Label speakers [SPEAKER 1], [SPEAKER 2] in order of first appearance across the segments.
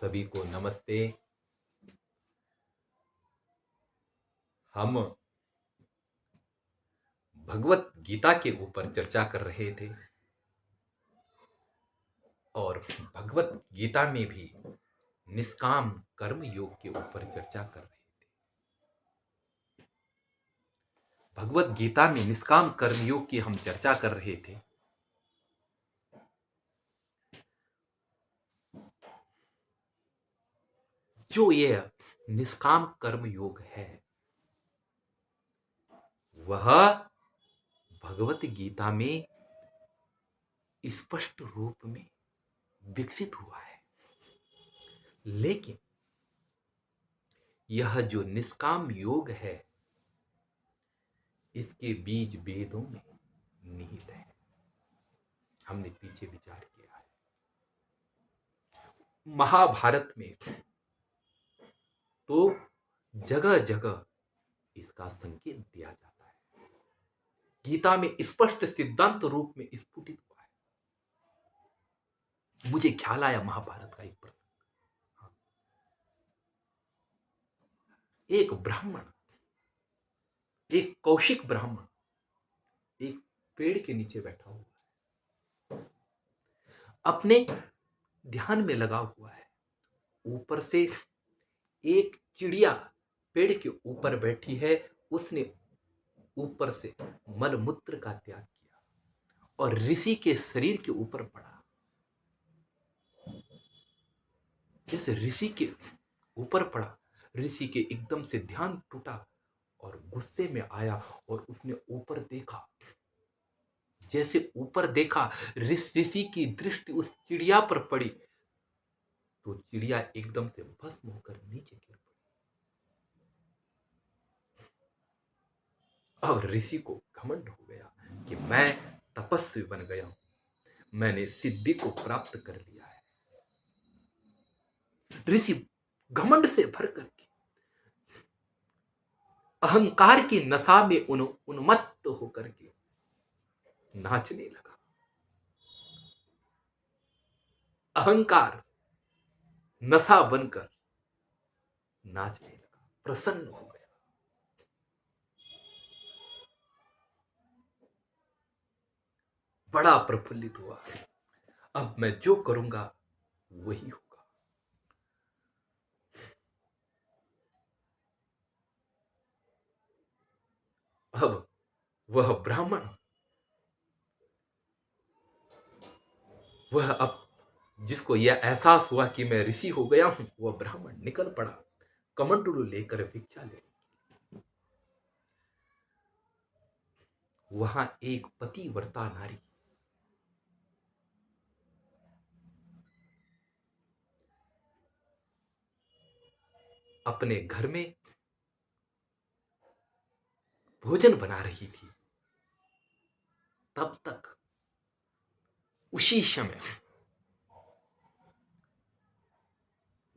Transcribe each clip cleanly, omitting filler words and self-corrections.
[SPEAKER 1] सभी को नमस्ते। हम भगवत गीता के ऊपर चर्चा कर रहे थे और भगवत गीता में भी निष्काम कर्म योग के ऊपर चर्चा कर रहे थे। भगवत गीता में निष्काम कर्म योग की हम चर्चा कर रहे थे। जो ये निष्काम कर्म योग है वह भगवत गीता में स्पष्ट रूप में विकसित हुआ है, लेकिन यह जो निष्काम योग है इसके बीज वेदों में निहित है। हमने पीछे विचार किया है। महाभारत में तो जगह जगह इसका संकेत दिया जाता है। गीता में स्पष्ट सिद्धांत रूप में स्फुटित हुआ है। मुझे ख्याल आया महाभारत का एक प्रसंग। एक ब्राह्मण, एक कौशिक ब्राह्मण एक पेड़ के नीचे बैठा हुआ है, अपने ध्यान में लगा हुआ है। ऊपर से एक चिड़िया पेड़ के ऊपर बैठी है, उसने ऊपर से मलमूत्र का त्याग किया और ऋषि के शरीर के ऊपर पड़ा। जैसे ऋषि के ऊपर पड़ा, ऋषि के एकदम से ध्यान टूटा और गुस्से में आया और उसने ऊपर देखा। जैसे ऊपर देखा, ऋषि की दृष्टि उस चिड़िया पर पड़ी तो चिड़िया एकदम से भस्म होकर नीचे गिर पड़ी। अब ऋषि को घमंड हो गया कि मैं तपस्वी बन गया हूं, मैंने सिद्धि को प्राप्त कर लिया है। ऋषि घमंड से भर करके अहंकार की नशा में उन्मत्त होकर के नाचने लगा। अहंकार नशा बनकर नाचने लगा, प्रसन्न हो गया। बड़ा प्रफुल्लित हुआ। अब मैं जो करूंगा वही होगा। अब वह ब्राह्मण, वह अब जिसको यह एहसास हुआ कि मैं ऋषि हो गया हूं, वह ब्राह्मण निकल पड़ा कमंडलू लेकर भिक्षा ले। वहां एक पतिव्रता नारी अपने घर में भोजन बना रही थी। तब तक उसी समय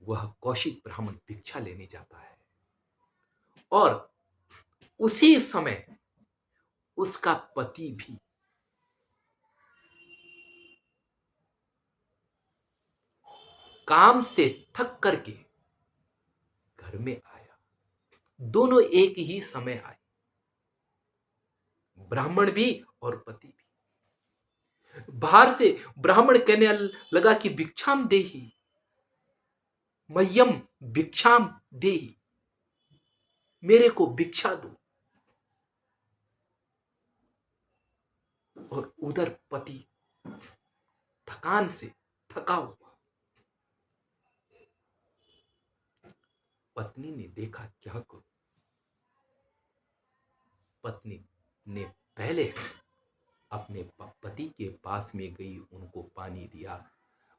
[SPEAKER 1] वह कौशिक ब्राह्मण भिक्षा लेने जाता है और उसी समय उसका पति भी काम से थक करके घर में आया। दोनों एक ही समय आए, ब्राह्मण भी और पति भी। बाहर से ब्राह्मण कहने लगा कि भिक्षाम देहि, मह्यम भिक्षाम देहि, मेरे को भिक्षा दो। और उधर पति थकान से थका हुआ। पत्नी ने देखा क्या करूं। पत्नी ने पहले अपने पति के पास में गई, उनको पानी दिया,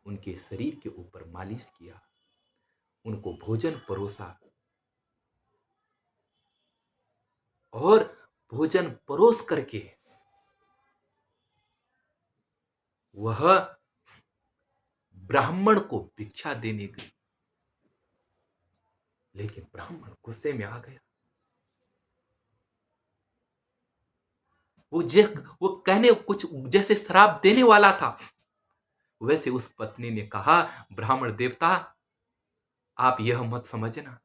[SPEAKER 1] उनके शरीर के ऊपर मालिश किया, उनको भोजन परोसा और भोजन परोस करके वह ब्राह्मण को भिक्षा देने गई। लेकिन ब्राह्मण गुस्से में आ गया। वो कहने कुछ जैसे श्राप देने वाला था, वैसे उस पत्नी ने कहा, ब्राह्मण देवता, आप यह मत समझना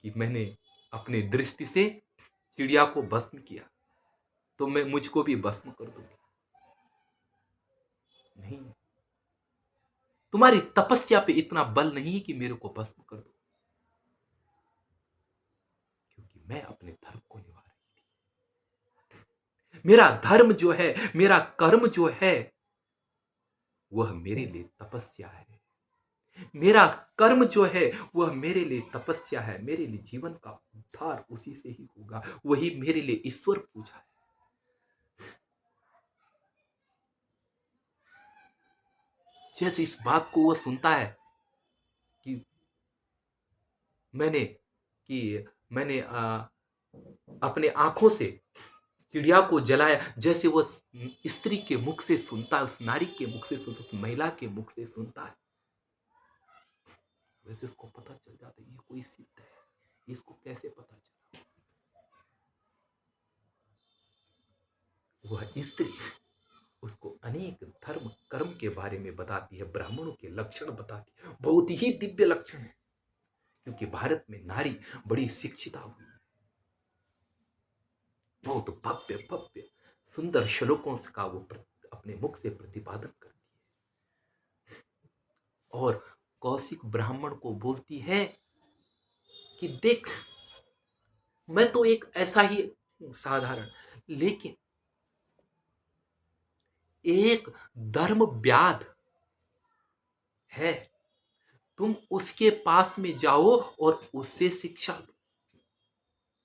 [SPEAKER 1] कि मैंने अपनी दृष्टि से चिड़िया को भस्म किया तो मैं मुझको भी भस्म कर दूंगी। नहीं, तुम्हारी तपस्या पे इतना बल नहीं है कि मेरे को भस्म कर दो, क्योंकि मैं अपने धर्म को निभा रही थी। मेरा धर्म जो है, मेरा कर्म जो है, वह मेरे लिए तपस्या है। मेरा कर्म जो है वह मेरे लिए तपस्या है। मेरे लिए जीवन का उद्धार उसी से ही होगा। वही मेरे लिए ईश्वर पूजा है। जैसे इस बात को वह सुनता है कि मैंने अपने आंखों से चिड़िया को जलाया, जैसे वह स्त्री के मुख से सुनता है, उस नारी के मुख से सुनता है, उस महिला के मुख से सुनता है, वैसे उसको पता चल जाता है ये कोई सिद्ध है। इसको कैसे पता चला? वह स्त्री उसको अनेक धर्म कर्म के बारे में बताती है, ब्राह्मणों के लक्षण बताती है, बहुत ही दिव्य लक्षण है, क्योंकि भारत में नारी बड़ी शिक्षिता हुई है। बहुत भव्य भव्य सुंदर श्लोकों का वो अपने मुख से प्रतिपादन करती है, और कौशिक ब्राह्मण को बोलती है कि देख, मैं तो एक ऐसा ही साधारण, लेकिन एक धर्म व्याध है, तुम उसके पास में जाओ और उससे शिक्षा लो।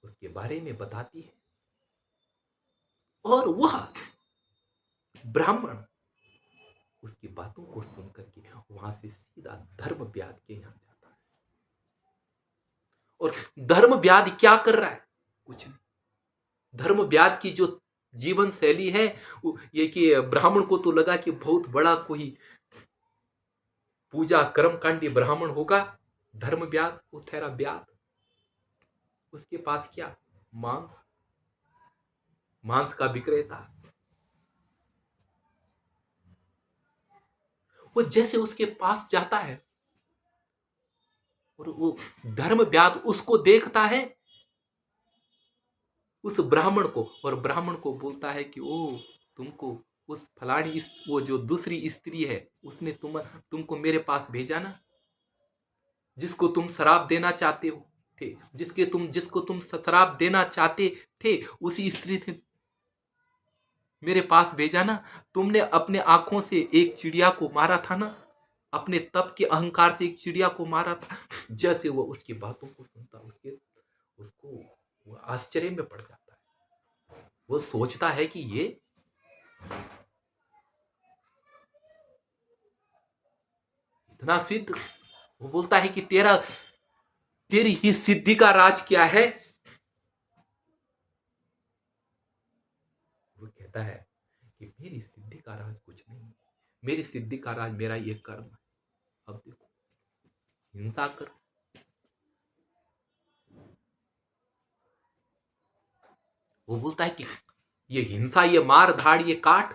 [SPEAKER 1] उसके बारे में बताती है, और वह ब्राह्मण उसकी बातों को सुनकर के वहां से सीधा धर्म व्याध के यहां जाता है। और धर्म व्याध क्या कर रहा है? कुछ नहीं। धर्म व्याध की जो जीवन शैली है, ये कि ब्राह्मण को तो लगा कि बहुत बड़ा कोई पूजा कर्मकांडी ब्राह्मण होगा। धर्म व्याध वो ठहरा व्याध। उसके पास क्या? मांस, मांस का विक्रेता। वो जैसे उसके पास जाता है और वो धर्म व्याध उसको देखता है, उस ब्राह्मण को, और ब्राह्मण को बोलता है कि ओ, तुमको उस फलानी वो जो दूसरी स्त्री है उसने तुमको मेरे पास भेजा ना, जिसको तुम शराब देना चाहते हो थे, जिसको तुम शराब देना चाहते थे, उसी स्त्री ने मेरे पास भेजा ना। तुमने अपने आंखों से एक चिड़िया को मारा था ना, अपने तप के अहंकार से एक चिड़िया को मारा था। जैसे वो उसकी बातों को सुनता, उसको वो आश्चर्य में पड़ जाता है। वो सोचता है कि ये इतना सिद्ध। वो बोलता है कि तेरी ही सिद्धि का राज क्या है? वो कहता है कि मेरी सिद्धि का राज कुछ नहीं, मेरी सिद्धि का राज मेरा ये कर्म है। अब देखो, हिंसा कर, वो बोलता है कि ये हिंसा, ये मार धाड़, ये काट,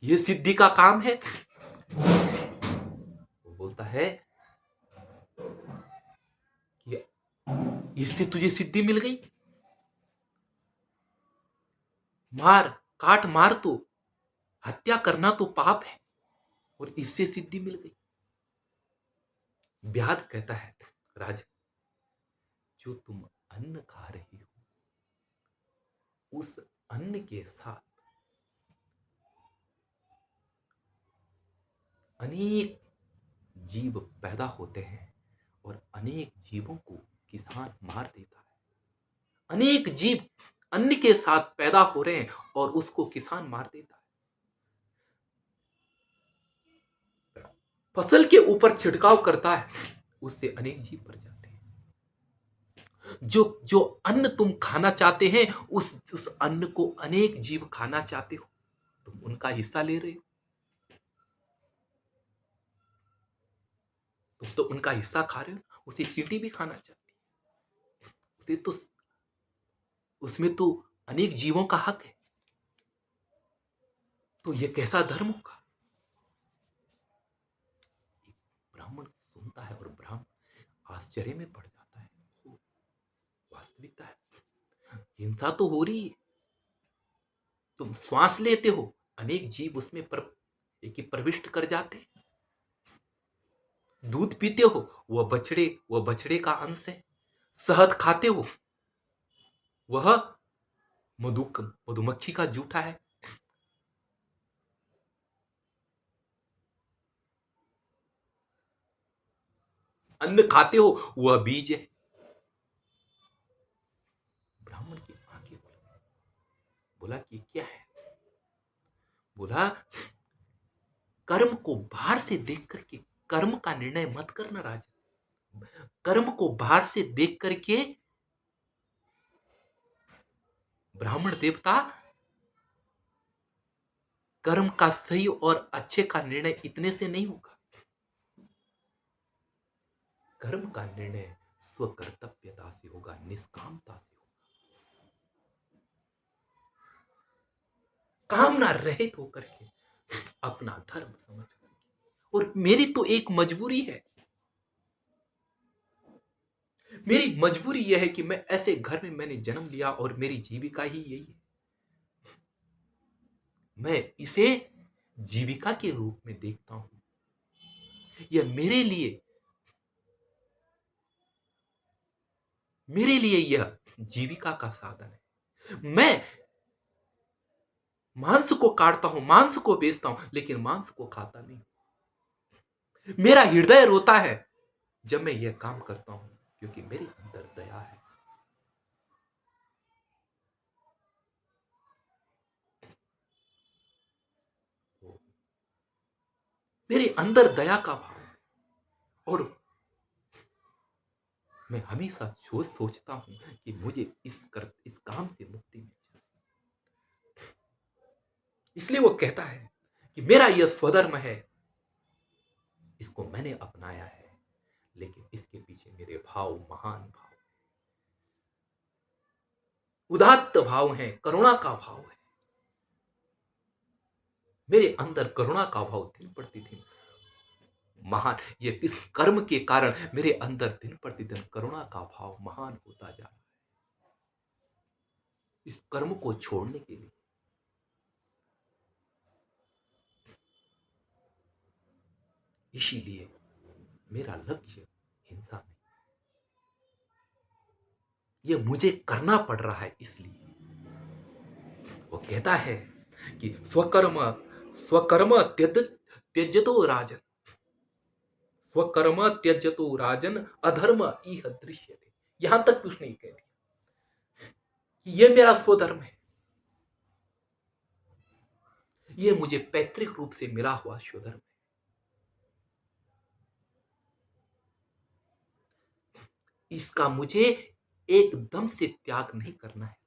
[SPEAKER 1] ये सिद्धि का काम है। वो बोलता है कि इससे तुझे सिद्धि मिल गई। मार काट, मार तो, हत्या करना तो पाप है, और इससे सिद्धि मिल गई। व्याध कहता है, राजा, जो तुम अन्न खा रही हो, उस अन्न के साथ अनेक जीव पैदा होते हैं, और अनेक जीवों को किसान मार देता है। अनेक जीव अन्न के साथ पैदा हो रहे हैं और उसको किसान मार देता है। फसल के ऊपर छिड़काव करता है, उससे अनेक जीव मर जाते हैं। जो जो अन्न तुम खाना चाहते हैं, उस अन्न को अनेक जीव खाना चाहते हो, तुम उनका हिस्सा ले रहे हो। तुम तो उनका हिस्सा खा रहे हो, उसे चींटी भी खाना चाहती है। उसे तो उसमें तो अनेक जीवों का हक है। तो ये कैसा धर्म होगा? ब्राह्मण आश्चर्य में पड़ जाता है। ओ, वास्तविकता है, हिंसा तो हो रही है। तुम श्वास लेते हो, अनेक जीव उसमें एक ही प्रविष्ट कर जाते हैं। दूध पीते हो, वह बछड़े का अंश है। शहद खाते हो, वह मधुमक्खी का जूठा है। अन्न खाते हो, वह बीज है। ब्राह्मण की आंखें खुली। बोला कि क्या है? बोला, कर्म को बाहर से देख करके कर्म का निर्णय मत करना राजा। कर्म को बाहर से देख करके ब्राह्मण देवता कर्म का सही और अच्छे का निर्णय इतने से नहीं होगा। कर्म का निर्णय स्वकर्तव्यता से होगा, निष्कामता से होगा, कामना रहित होकर के, अपना धर्म समझ करके। और मेरी तो एक मजबूरी है, मेरी मजबूरी यह है कि मैं ऐसे घर में मैंने जन्म लिया और मेरी जीविका ही यही है। मैं इसे जीविका के रूप में देखता हूं। यह मेरे लिए यह जीविका का साधन है। मैं मांस को काटता हूं, मांस को बेचता हूं, लेकिन मांस को खाता नहीं। मेरा हृदय रोता है जब मैं यह काम करता हूं, क्योंकि मेरे अंदर दया है। मेरे अंदर दया का भाव है। और मैं हमेशा सोचता हूं कि मुझे इस काम से मुक्ति मिल जाए। इसलिए वो कहता है कि मेरा यह स्वधर्म है, इसको मैंने अपनाया है, लेकिन इसके पीछे मेरे भाव महान भाव, उदात्त भाव है, करुणा का भाव है। मेरे अंदर करुणा का भाव दिन प्रतिदिन महान, ये किस कर्म के कारण मेरे अंदर दिन प्रतिदिन करुणा का भाव महान होता जा रहा है। इस कर्म को छोड़ने के लिए इसीलिए मेरा लक्ष्य हिंसा नहीं, यह मुझे करना पड़ रहा है। इसलिए वो कहता है कि स्वकर्म स्वकर्म त्यजतो राजन, स्वकर्म त्यजतो राजन अधर्म इह दृश्यते। यहां तक उसने कह दिया कि यह मेरा स्वधर्म है, यह मुझे पैतृक रूप से मिला हुआ स्वधर्म है। इसका मुझे एकदम से त्याग नहीं करना है।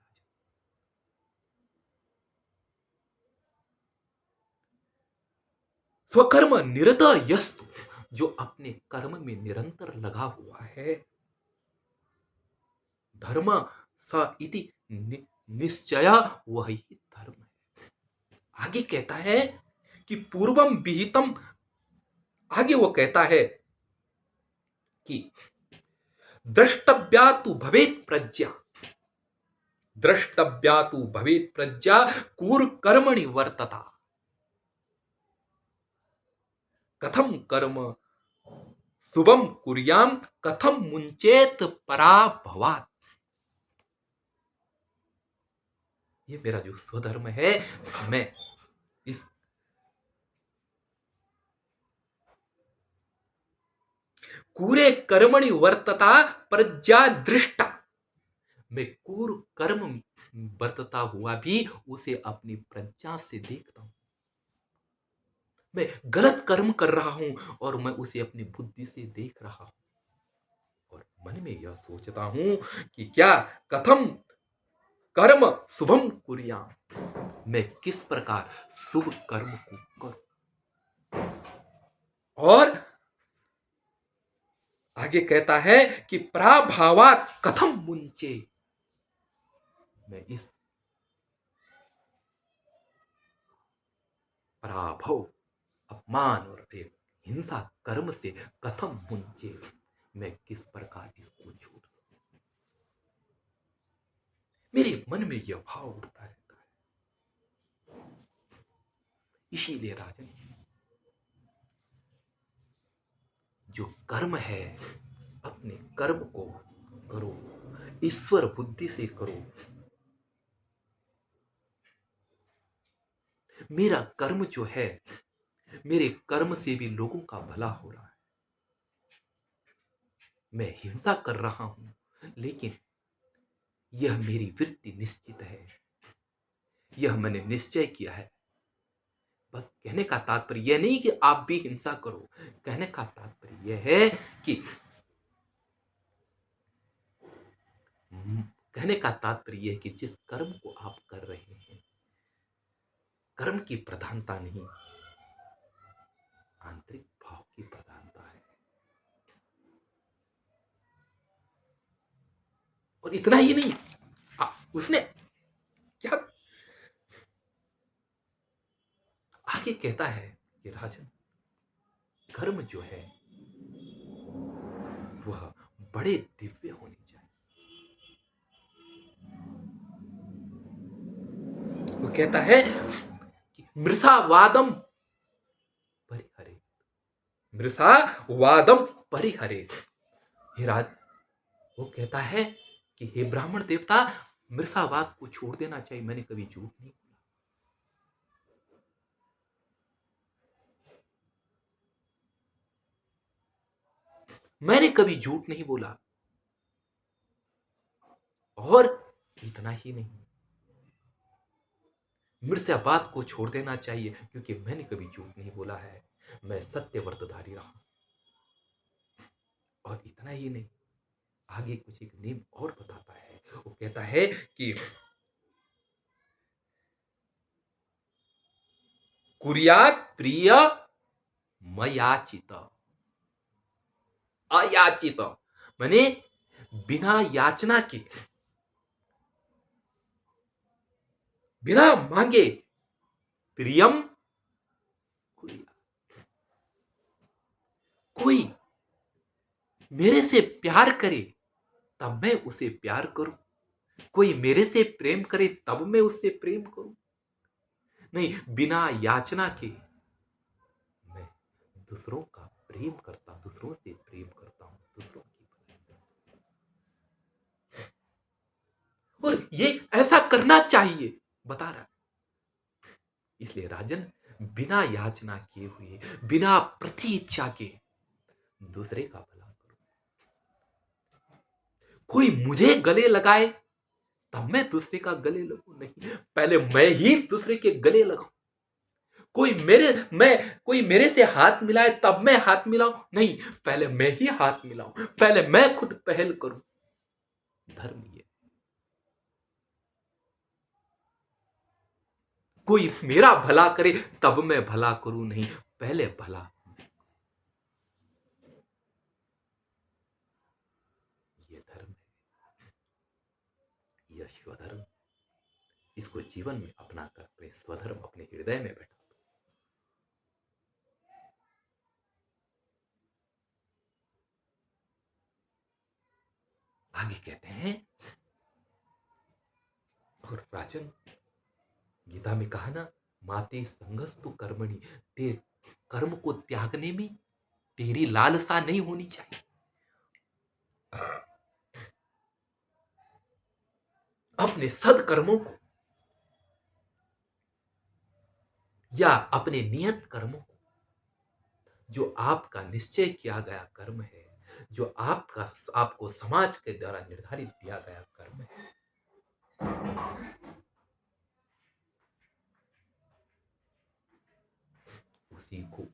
[SPEAKER 1] स्वकर्म निरत यस्तु, जो अपने कर्म में निरंतर लगा हुआ है, धर्म स इति निश्चय, वही धर्म है। आगे कहता है कि पूर्वम विहितम, आगे वो कहता है कि द्रष्टव्या तु भवेत् प्रज्ञा, द्रष्टव्या तु भवेत् प्रज्ञा कुर कर्मणि वर्तता, कथम कर्म शुभम कुर्याम कथम मुंचेत पराभवात्। ये मेरा जो स्वधर्म है, मैं इस कूरे कर्मणि वर्तता प्रज्ञा दृष्टा, मैं कूर कर्म बरतता हुआ भी उसे अपनी प्रज्ञा से देखता हूं। मैं गलत कर्म कर रहा हूं और मैं उसे अपनी बुद्धि से देख रहा हूं, और मन में यह सोचता हूं कि क्या कथम कर्म शुभम कुर्याम, मैं किस प्रकार शुभ कर्म को करूं। और आगे कहता है कि प्राभावात कथम मुंचे, मैं इस पराभव, अपमान और एक हिंसा कर्म से कथम मुंचे, मैं किस प्रकार इसको छोड़ दूं। मेरे मन में यह भाव उठता रहता है। इसीलिए राजन, जो कर्म है अपने कर्म को करो, ईश्वर बुद्धि से करो। मेरा कर्म जो है, मेरे कर्म से भी लोगों का भला हो रहा है। मैं हिंसा कर रहा हूं, लेकिन यह मेरी वृत्ति निश्चित है, यह मैंने निश्चय किया है। बस कहने का तात्पर्य यह नहीं कि आप भी हिंसा करो, कहने का तात्पर्य यह है कि कहने का तात्पर्य यह है कि जिस कर्म को आप कर रहे हैं, कर्म की प्रधानता नहीं, आंतरिक भाव की प्रधानता है। और इतना ही नहीं, उसने क्या आगे कहता है कि राजन, कर्म जो है वह बड़े दिव्य होने चाहिए। वो कहता है कि मृषा वादम परिहरे, मृषा वादम परिहरे। हे राज, वो कहता है कि हे ब्राह्मण देवता, मृषावाद को छोड़ देना चाहिए। मैंने कभी झूठ नहीं बोला, मैंने कभी झूठ नहीं बोला। और इतना ही नहीं, मृषावाद को छोड़ देना चाहिए, क्योंकि मैंने कभी झूठ नहीं बोला है, मैं सत्य व्रतधारी रहा। और इतना ही नहीं, आगे कुछ एक नियम और बताता है। वो कहता है कि कुर्यात प्रिय मयाचित, अयाचित, माने बिना याचना के, बिना मांगे, प्रियम कुर्यात। कोई मेरे से प्यार करे तब मैं उसे प्यार करूं, कोई मेरे से प्रेम करे तब मैं उससे प्रेम करूं। नहीं, बिना याचना के मैं दूसरों का प्रेम करता, दूसरों से प्रेम करता हूं, दूसरों की भलाई करता हूं। और ये ऐसा करना चाहिए, बता रहा है। इसलिए राजन, बिना याचना किए हुए, बिना प्रति इच्छा के दूसरे का भला करो। कोई मुझे गले लगाए तब मैं दूसरे का गले लगूं, नहीं, पहले मैं ही दूसरे के गले लगाऊं। कोई मेरे से हाथ मिलाए तब मैं हाथ मिलाऊं, नहीं, पहले मैं ही हाथ मिलाऊं, पहले मैं खुद पहल करूं। धर्म ये, कोई मेरा भला करे तब मैं भला करूं, नहीं, पहले भला। ये धर्म है, यह स्वधर्म। इसको जीवन में अपना कर अपने स्वधर्म अपने हृदय में बैठा। आगे कहते हैं, और राजन, गीता में कहा ना, माते संगस्तु कर्मणि, ते कर्म को त्यागने में तेरी लालसा नहीं होनी चाहिए। अपने सदकर्मों को या अपने नियत कर्मों को, जो आपका निश्चय किया गया कर्म है, जो आपको समाज के द्वारा निर्धारित दिया गया कर्म है,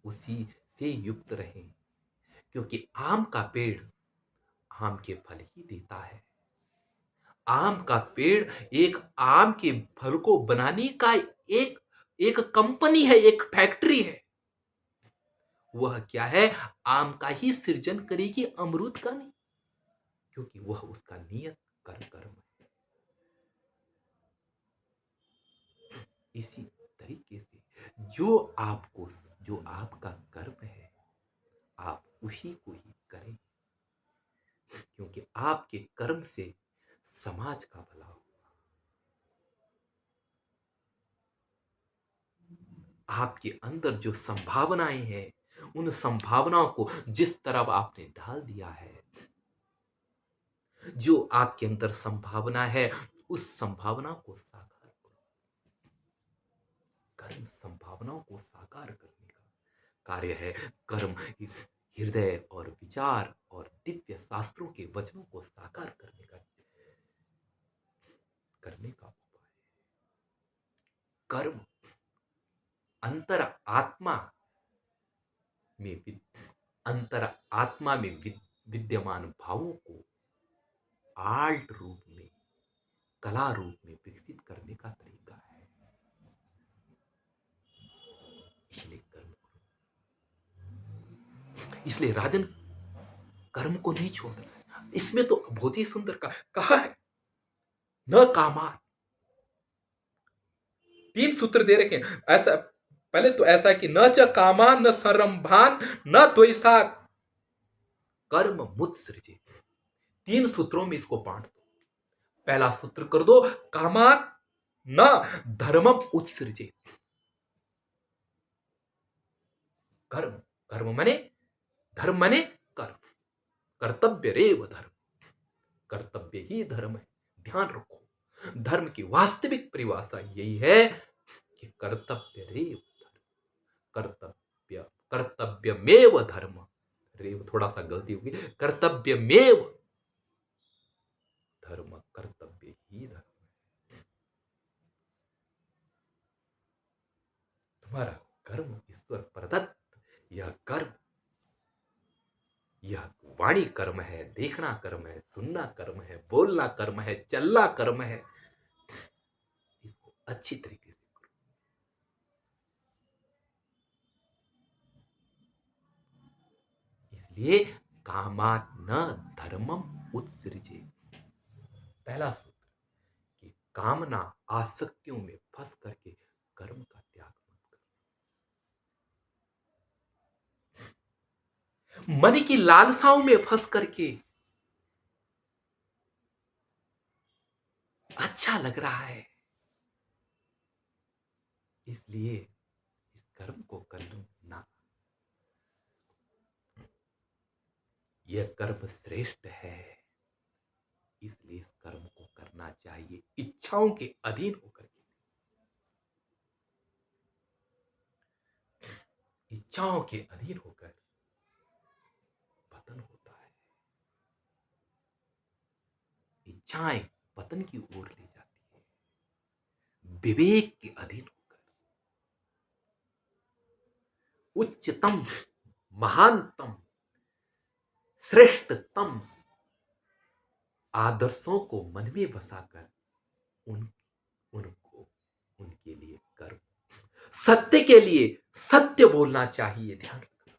[SPEAKER 1] उसी से युक्त रहें। क्योंकि आम का पेड़ आम के फल ही देता है। आम का पेड़ एक आम के फल को बनाने का एक एक कंपनी है, एक फैक्ट्री है। वह क्या है? आम का ही सृजन करेगी, अमरूद का नहीं, क्योंकि वह उसका नियत कर्म है। इसी तरीके से जो आपका कर्म है, आप उसी को ही करें। क्योंकि आपके कर्म से समाज का भला हो। आपके अंदर जो संभावनाएं हैं, उन संभावनाओं को जिस तरफ आपने डाल दिया है, जो आपके अंदर संभावना है, उस संभावना को साकार करो। कर्म संभावनाओं को साकार करने का कार्य है। कर्म हृदय और विचार और दिव्य शास्त्रों के वचनों को साकार करने का उपाय। कर्म अंतर आत्मा में अंतर आत्मा में विद्यमान भावों को आर्ट रूप में, कला रूप में विकसित करने का तरीका है। इसलिए कर्म करो। इसलिए राजन, कर्म को नहीं छोड़ना है। इसमें तो बहुत ही सुंदर कहा है, न कामान। 3 सूत्र दे रखे हैं। ऐसा पहले तो ऐसा है कि न च कामान न सरंभान न द्वेषान कर्म मुत्सृजे। 3 सूत्रों में इसको बांट दो। पहला सूत्र कर दो, कामान न धर्मम उत्सृजे। कर्म, कर्म माने धर्म, माने कर्म। कर्तव्य रेव धर्म, कर्तव्य ही धर्म है। ध्यान रखो, धर्म की वास्तविक परिभाषा यही है कि कर्तव्य रेव धर्म, कर्तव्य, कर्तव्यमेव धर्म। रेव थोड़ा सा गलती होगी, कर्तव्यमेव धर्म, कर्तव्य ही धर्म है। तुम्हारा कर्म ईश्वर प्रदत्त यह कर्म, यह वाणी कर्म है, देखना कर्म है, सुनना कर्म है, बोलना कर्म है, चलना कर्म है। इसको अच्छी तरीके से करो। इसलिए कामात् न धर्मम उत्सृजे। पहला सूत्र कि कामना आसक्तियों में फंस करके कर्म का त्याग मत करो। मन की लालसाओं में फंस करके अच्छा लग रहा है, इसलिए इस कर्म को कर लो ना। यह कर्म श्रेष्ठ है, इसलिए इस कर्म को करना चाहिए इच्छाओं के अधीन होकर के। इच्छाओं के अधीन होकर पतन होता है। इच्छाएं पतन की ओर ले जाती है। विवेक के अधीन होकर उच्चतम, महानतम, श्रेष्ठतम आदर्शों को मन में बसाकर उनको उनके लिए कर्म, सत्य के लिए सत्य बोलना चाहिए। ध्यान रखना,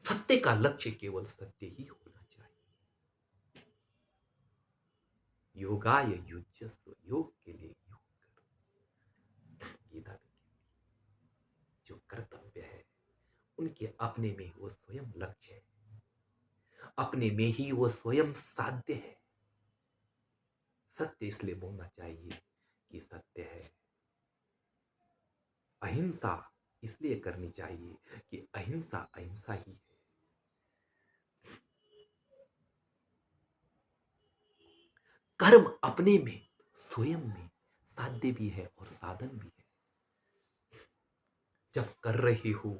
[SPEAKER 1] सत्य का लक्ष्य केवल सत्य ही होना चाहिए। योगाय युज्यस्व, योग के लिए योग करो। गीता में जो कर्तव्य है, उनके अपने में वो स्वयं लक्ष्य है, अपने में ही वो स्वयं साध्य है। सत्य इसलिए बोलना चाहिए कि सत्य है। अहिंसा इसलिए करनी चाहिए कि अहिंसा अहिंसा ही है। कर्म अपने में, स्वयं में साध्य भी है और साधन भी है। जब कर रही हो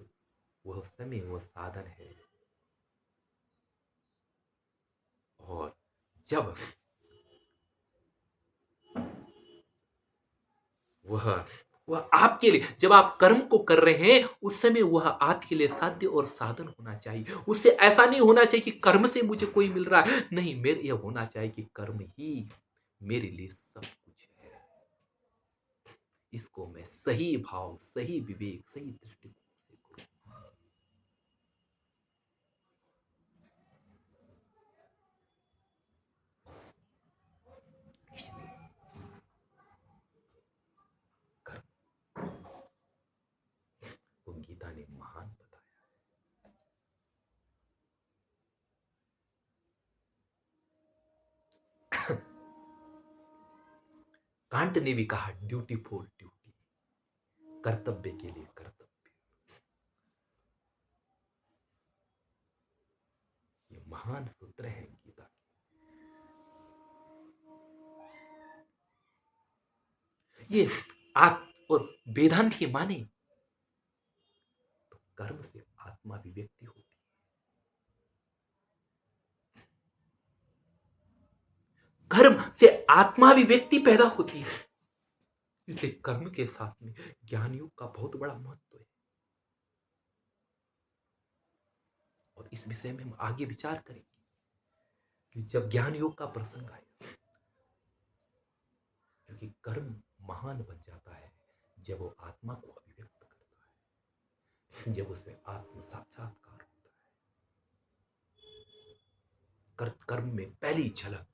[SPEAKER 1] वह समय वह साधन है, और जब वह वह आपके लिए, जब आप कर्म को कर रहे हैं उस समय वह आपके लिए साध्य और साधन होना चाहिए। उससे ऐसा नहीं होना चाहिए कि कर्म से मुझे कोई मिल रहा है, नहीं, मेरे यह होना चाहिए कि कर्म ही मेरे लिए सब कुछ है। इसको मैं सही भाव, सही विवेक, सही दृष्टिकोण से करूं। इसलिए कर्म को गीता ने महान बताया। कांट ने भी कहा ड्यूटी फॉर ड्यूटी, कर्तव्य के लिए कर्तव्य। ये महान सूत्र है गीता के। ये और वेदांत की माने तो कर्म से आत्मा अभिव्यक्ति होती है। कर्म से आत्मा अभिव्यक्ति पैदा होती है। इसलिए कर्म के साथ में ज्ञान योग का बहुत बड़ा महत्व है। और इस विषय में हम आगे विचार करेंगे कि जब ज्ञान योग का प्रसंग आए, क्योंकि कर्म महान बन जाता है जब वो आत्मा को अभिव्यक्त करता है, जब उसे आत्म साक्षात्कार होता है। कर्म में पहली झलक,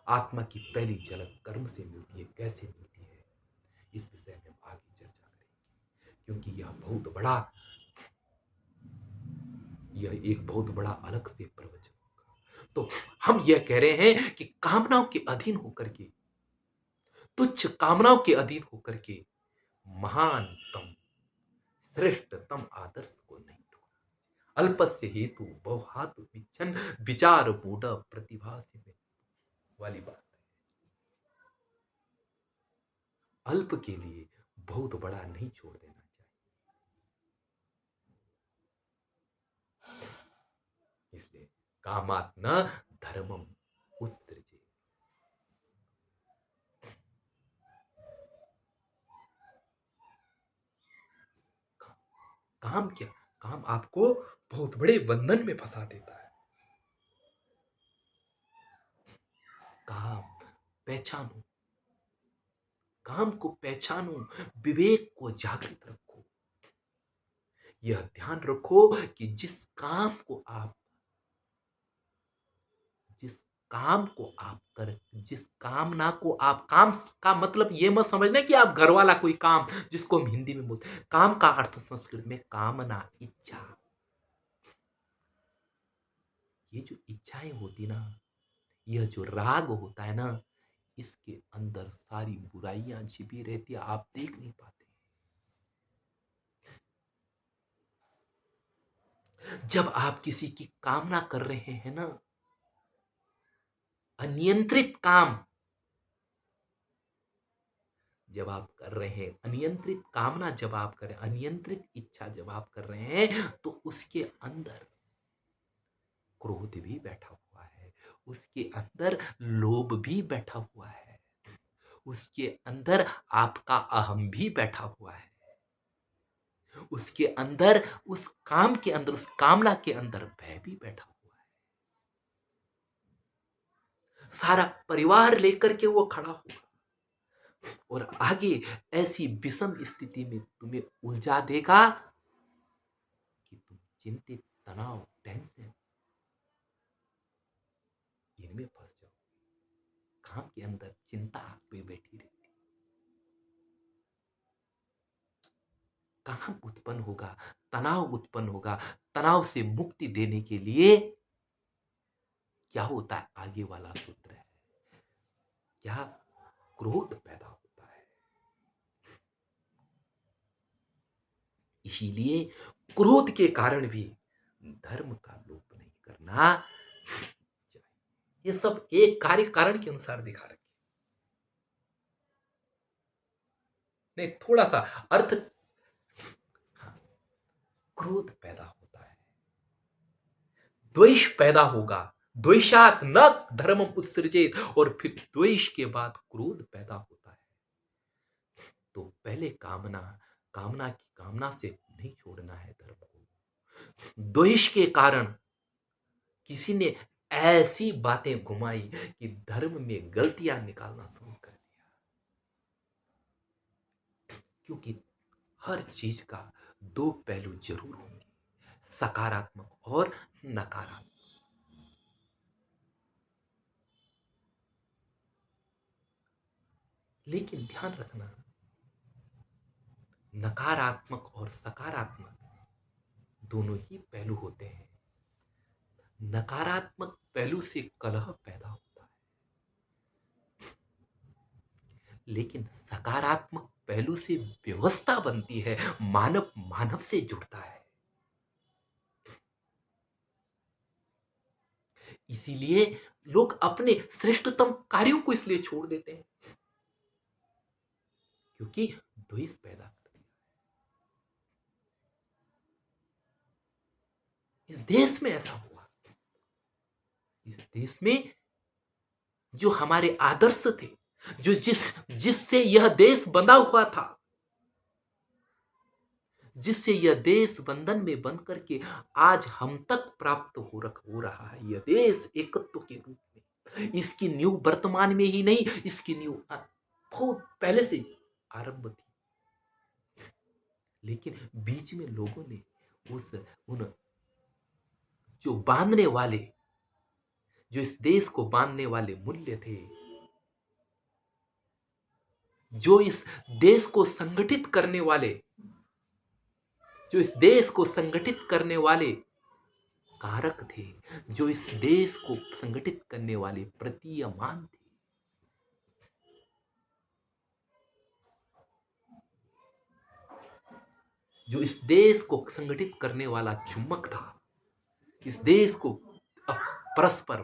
[SPEAKER 1] आत्मा की पहली झलक कर्म से मिलती है। कैसे मिलती है, इस विषय में हम आगे चर्चा करेंगे, क्योंकि यह एक बहुत बड़ा अलग से प्रवचन होगा। तो हम यह कह रहे हैं कि कामनाओं के अधीन होकर के, तुच्छ कामनाओं के अधीन होकर के महानतम श्रेष्ठतम आदर्श को नहीं ढूंढना। अल्पस्य हेतु बहुहातु इच्छन विचार मूढ़ प्रतिभा से वाली बात है। अल्प के लिए बहुत बड़ा नहीं छोड़ देना चाहिए। इसलिए कामात् न धर्मम उत्सृजे। काम क्या? काम आपको बहुत बड़े बंधन में फंसा देता है। काम पहचानो, काम को पहचानो, विवेक को जागृत रखो। यह ध्यान रखो कि जिस काम को आप कर, जिस कामना को आप, काम का मतलब ये मत समझना कि आप घर वाला कोई काम, जिसको हम हिंदी में बोलते हैं। काम का अर्थ संस्कृत में कामना, इच्छा। ये जो इच्छाएं होती ना, यह जो राग होता है ना, इसके अंदर सारी बुराइयां छिपी रहती है, आप देख नहीं पाते। जब आप किसी की कामना कर रहे हैं ना, अनियंत्रित काम जब आप कर रहे हैं, अनियंत्रित कामना जब आप कर रहे हैं, अनियंत्रित इच्छा जब आप कर रहे हैं, तो उसके अंदर क्रोध भी बैठा हुआ है, उसके अंदर लोभ भी बैठा हुआ है, उसके अंदर आपका अहम भी बैठा हुआ है, उसके अंदर, उस काम के अंदर, उस कामना के अंदर भय भी बैठा हुआ है। सारा परिवार लेकर के वो खड़ा हुआ और आगे ऐसी विषम स्थिति में तुम्हें उलझा देगा कि तुम चिंतित, तनाव, टेंशन, इनमें फंस जाओ। काम के अंदर चिंता पे बैठी रहती, काम उत्पन्न होगा, तनाव उत्पन्न होगा। तनाव से मुक्ति देने के लिए क्या होता है? आगे वाला सूत्र है क्या? क्रोध पैदा होता है। इसीलिए क्रोध के कारण भी धर्म का लोप नहीं करना चाहिए। ये सब एक कार्य कारण के अनुसार दिखा रखे, नहीं थोड़ा सा अर्थ। हाँ, क्रोध पैदा होता है, द्वेष पैदा होगा, द्वेषात् न धर्मम उत्सृजेत, और फिर द्वेष के बाद क्रोध पैदा होता है। तो पहले कामना से नहीं छोड़ना है धर्म को। द्वेष के कारण किसी ने ऐसी बातें घुमाई कि धर्म में गलतियां निकालना शुरू कर दिया। क्योंकि हर चीज का दो पहलू जरूर होंगे, सकारात्मक और नकारात्मक। लेकिन ध्यान रखना, नकारात्मक और सकारात्मक दोनों ही पहलू होते हैं। नकारात्मक पहलू से कलह पैदा होता है, लेकिन सकारात्मक पहलू से व्यवस्था बनती है, मानव मानव से जुड़ता है। इसीलिए लोग अपने श्रेष्ठतम कार्यों को इसलिए छोड़ देते हैं क्योंकि द्वेष पैदा कर दिया। इस देश में ऐसा हुआ। इस देश में जो हमारे आदर्श थे, जो जिससे यह देश बंधा हुआ था, जिससे यह देश बंधन में बंध करके आज हम तक प्राप्त हो रहा है, यह देश एकत्व के रूप में। इसकी नींव वर्तमान में ही नहीं, इसकी नींव बहुत पहले से आरंभ थी, लेकिन बीच में लोगों ने उन जो बांधने वाले, जो इस देश को बांधने वाले मूल्य थे, जो इस देश को संगठित करने वाले, जो इस देश को संगठित करने वाले कारक थे, जो इस देश को संगठित करने वाले प्रतीयमान थे, जो इस देश को संगठित करने वाला चुम्बक था, इस देश को परस्पर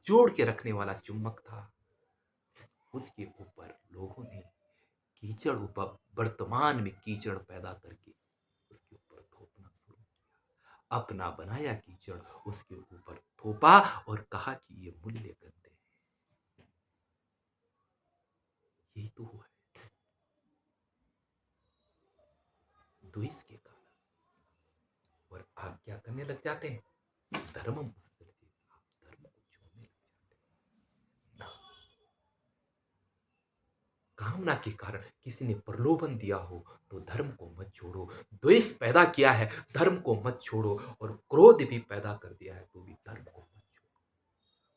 [SPEAKER 1] जोड़ के रखने वाला चुम्बक था, उसके ऊपर लोगों ने कीचड़, वर्तमान में कीचड़ पैदा करके उसके ऊपर थोपना शुरू किया। अपना बनाया कीचड़ उसके ऊपर थोपा और कहा कि ये मूल्य गंदे हैं। यही तो हुआ है द्वेष के कारण। और आप क्या करने लग जाते हैं? धर्म उत्सर्जित, आप धर्म को छोड़ने लग जाते हैं। कामना के कारण किसी ने प्रलोभन दिया हो तो धर्म को मत छोड़ो। द्वेष पैदा किया है, धर्म को मत छोड़ो। और क्रोध भी पैदा कर दिया है तो भी धर्म को मत छोड़ो।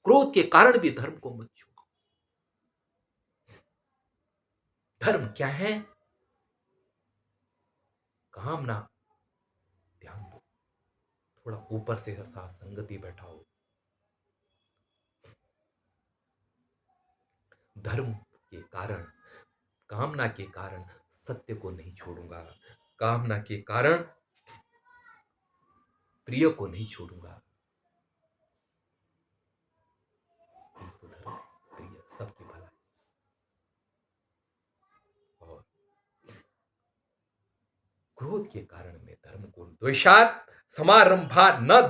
[SPEAKER 1] क्रोध के कारण भी धर्म को मत छोड़ो। धर्म क्या है? कामना, ध्यान दो, थोड़ा ऊपर से साथ संगति बैठाओ। धर्म के कारण, कामना के कारण सत्य को नहीं छोड़ूंगा, कामना के कारण प्रिय को नहीं छोड़ूंगा। तो धर्म प्रिय सबकी भलाई। और क्रोध के कारण में धर्म को, द्वेषात् समारंभा न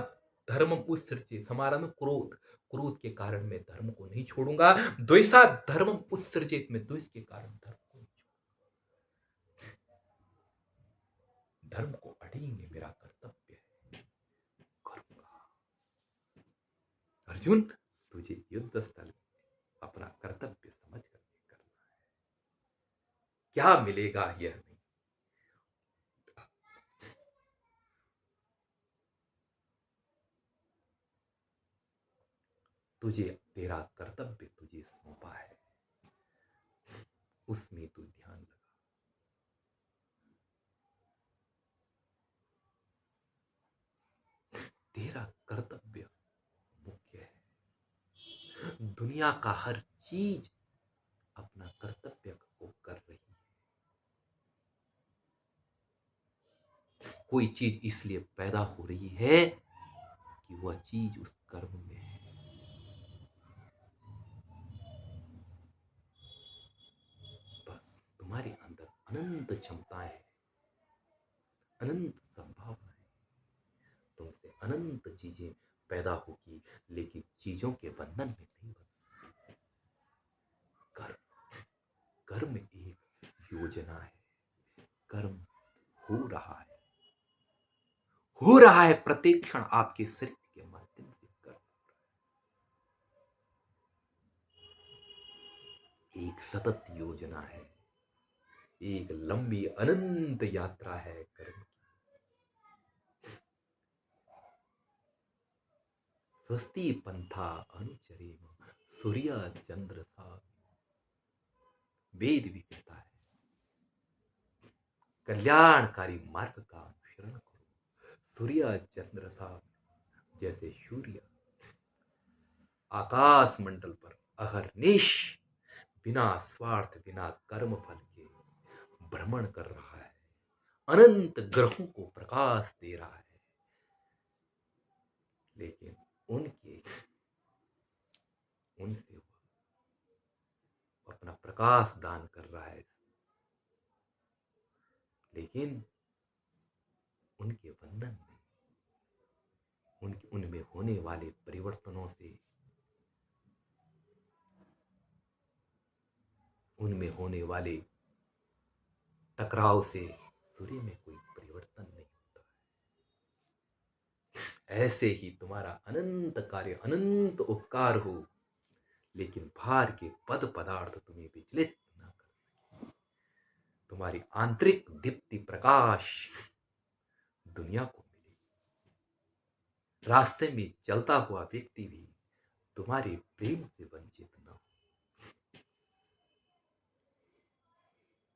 [SPEAKER 1] धर्मम उत्सृज्य, समारंभ क्रोध, क्रोध के कारण मैं धर्म को नहीं छोड़ूंगा। द्वेषात् धर्मम उत्सृजित, मैं द्वेष के कारण धर्म को नहीं छोड़ूंगा। धर्म को अड़ेंगे, मेरा कर्तव्य है, करूंगा। अर्जुन, तुझे युद्ध स्थल में अपना कर्तव्य समझ करके करना है, क्या मिलेगा यह नहीं। तुझे तेरा कर्तव्य तुझे सौंपा है, उसमें तू ध्यान लगा। तेरा कर्तव्य मुख्य है। दुनिया का हर चीज अपना कर्तव्य को कर रही है। कोई चीज इसलिए पैदा हो रही है कि वह चीज उस कर्म में है। बस तुम्हारे अंदर अनंत क्षमताएं हैं, अनंत संभावनाएं, तुमसे अनंत चीजें पैदा होगी, लेकिन चीजों के बंधन में नहीं बंधना। कर्म, कर्म एक योजना है। कर्म हो रहा है, हो रहा है प्रत्येक क्षण आपके शरीर के माध्यम से। कर्म एक सतत योजना है, एक लंबी अनंत यात्रा है कर्म की। स्वस्ति पंथा अनुचरेम सूर्य चंद्र सा, वेद भी कहता है कल्याणकारी मार्ग का अनुसरण करो, सूर्य चंद्र सा जैसे सूर्य आकाश मंडल पर अहरनिश बिना स्वार्थ बिना कर्म फल के भ्रमण कर रहा है, अनंत ग्रहों को प्रकाश दे रहा है, लेकिन उनसे वो अपना प्रकाश दान कर रहा है, लेकिन उनके बंधन में उनमें होने वाले परिवर्तनों से, उनमें होने वाले टकराव से सूर्य में कोई परिवर्तन नहीं होता है। ऐसे ही तुम्हारा अनंत कार्य अनंत उपकार हो, लेकिन भार के पद पदार्थ तुम्हें विचलित न कर सके। तुम्हारी आंतरिक दीप्ति प्रकाश दुनिया को मिले। रास्ते में चलता हुआ व्यक्ति भी तुम्हारे प्रेम से वंचित न हो।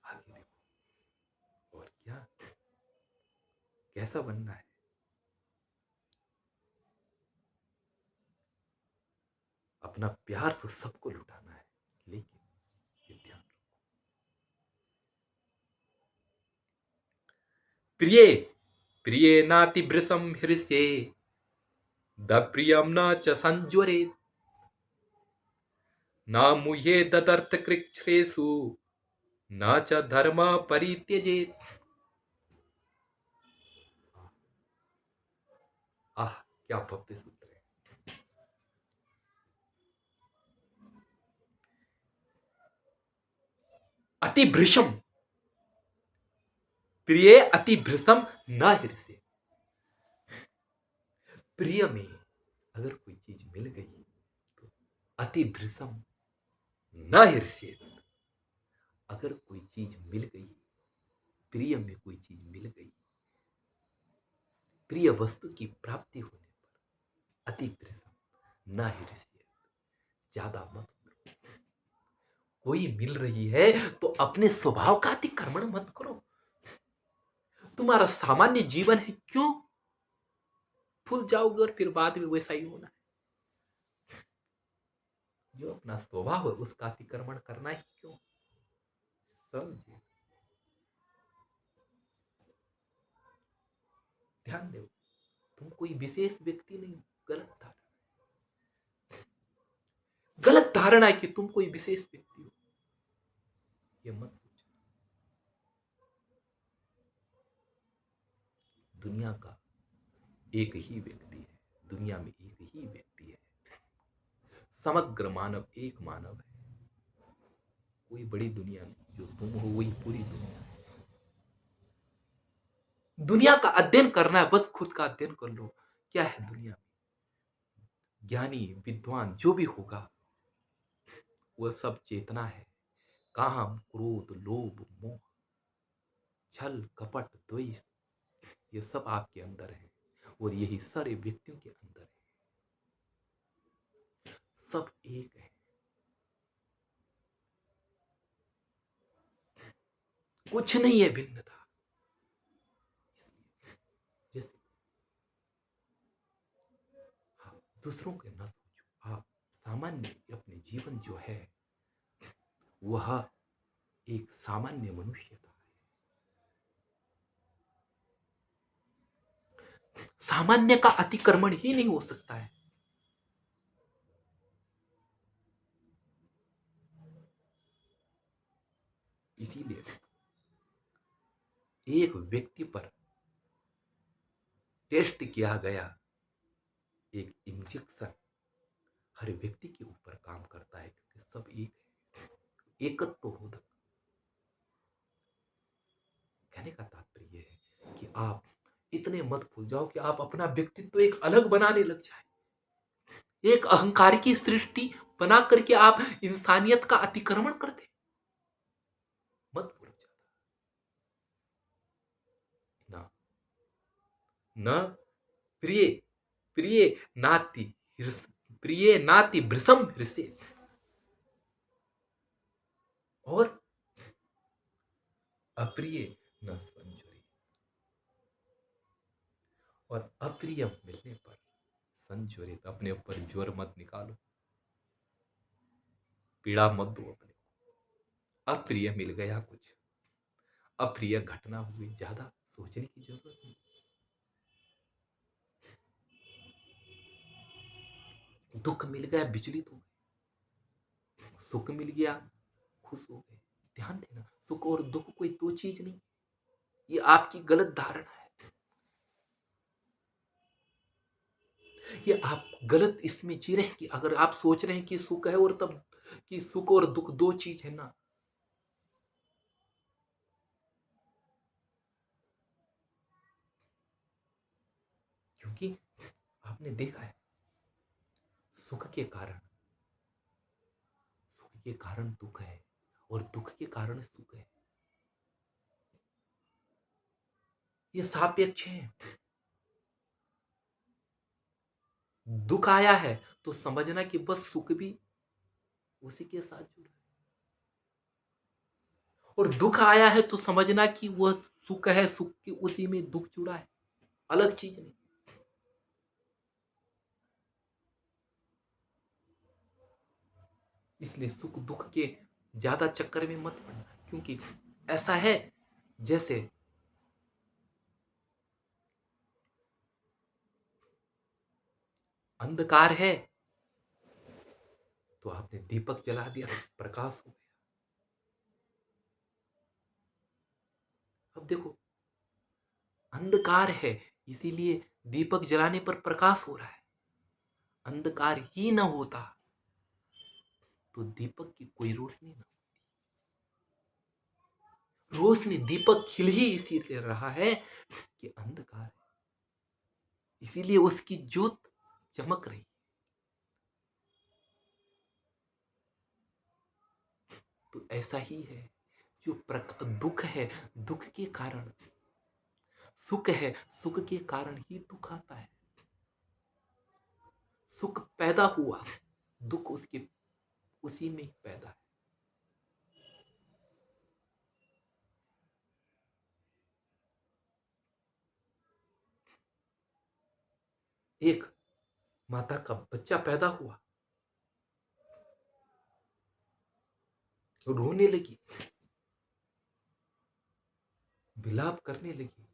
[SPEAKER 1] आगे देखो और क्या, कैसा बनना है। अपना प्यार तो सबको लुटाना है, लेकिन ये ध्यान रखो, प्रिय प्रिय नाति वृषम हृष्ये द प्रियम न च संज्वरे न मुह्ये ददर्थ कृच्छ्रेषु न च धर्म परित्यजेत। आह, क्या भव्य सूत्र है। अति भृशम, प्रिय अति भृशम न हृष्ये। प्रिय में अगर कोई चीज मिल गई तो अति भृशम न हृष्ये। अगर कोई चीज मिल गई, प्रिय में कोई चीज मिल गई, प्रिय वस्तु की प्राप्ति होने पर अति भृशम न हृष्ये, ज्यादा मत करो। कोई मिल रही है तो अपने स्वभाव का अतिक्रमण मत करो। तुम्हारा सामान्य जीवन है, क्यों भूल जाओगे और फिर बाद में वैसा ही होना है। जो अपना स्वभाव है उसका अतिक्रमण करना ही क्यों। समझिए, ध्यान दो, तुम कोई विशेष व्यक्ति नहीं। गलत धारणा है कि तुम कोई विशेष व्यक्ति हो, ये मत सोचो। दुनिया का एक ही व्यक्ति है, दुनिया में एक ही व्यक्ति है, समग्र मानव एक मानव है। कोई बड़ी दुनिया नहीं, जो तुम हो वही पूरी दुनिया है। दुनिया का अध्ययन करना है, बस खुद का अध्ययन कर लो। क्या है दुनिया में, ज्ञानी विद्वान जो भी होगा वह सब चेतना है। काम क्रोध लोभ मोह छल कपट द्वेष, ये सब आपके अंदर है, और यही सारे व्यक्तियों के अंदर है। सब एक है, कुछ नहीं है भिन्नता। जैसे आप दूसरों के न सोचो, आप सामान्य अपने जीवन जो है वह एक सामान्य मनुष्यता है। सामान्य का अतिक्रमण ही नहीं हो सकता है। इसीलिए एक व्यक्ति पर टेस्ट किया गया एक इंजेक्शन हर व्यक्ति के ऊपर काम करता है, क्योंकि सब एक है, एकत्व हो। कहने का तात्पर्य है कि आप इतने मत भूल जाओ कि आप अपना व्यक्तित्व एक अलग बनाने लग जाए, एक अहंकार की सृष्टि बना करके आप इंसानियत का अतिक्रमण कर दे। मत भूल जाओ ना। न प्रिय प्रिय नाति प्रिय नाति भृशम हृष्ये, और अप्रिय न संजोरे। और अप्रिय मिलने पर संज्वरित, अपने ऊपर ज्वर मत निकालो, पीड़ा मत दो अपने को। अप्रिय मिल गया कुछ, अप्रिय घटना हुई, ज्यादा सोचने की जरूरत नहीं। दुख मिल गया विचलित हो गए, सुख मिल गया खुश हो गए। ध्यान देना, सुख और दुख कोई दो चीज नहीं, ये आपकी गलत धारणा है। ये आप गलत इसमें जी रहे हैं कि अगर आप सोच रहे हैं कि सुख है और तब कि सुख और दुख दो चीज है ना, क्योंकि आपने देखा है सुख के कारण दुख है और दुख के कारण सुख है, ये सापेक्ष है। दुख आया है तो समझना कि बस सुख भी उसी के साथ जुड़ा है, और दुख आया है तो समझना कि वह सुख है, सुख के उसी में दुख जुड़ा है, अलग चीज नहीं। इसलिए सुख दुख के ज्यादा चक्कर में मत पड़ना, क्योंकि ऐसा है जैसे अंधकार है तो आपने दीपक जला दिया, प्रकाश हो गया। अब देखो, अंधकार है इसीलिए दीपक जलाने पर प्रकाश हो रहा है। अंधकार ही न होता तो दीपक की कोई रोशनी न, रोशनी दीपक खिल ही इसीलिए रहा है कि अंधकार है, इसीलिए उसकी ज्योत चमक रही। तो ऐसा ही है, जो दुख है, दुख के कारण सुख है, सुख के कारण ही दुख आता है। सुख पैदा हुआ, दुख उसके उसी में ही पैदा है। एक माता का बच्चा पैदा हुआ, रोने लगी, विलाप करने लगी।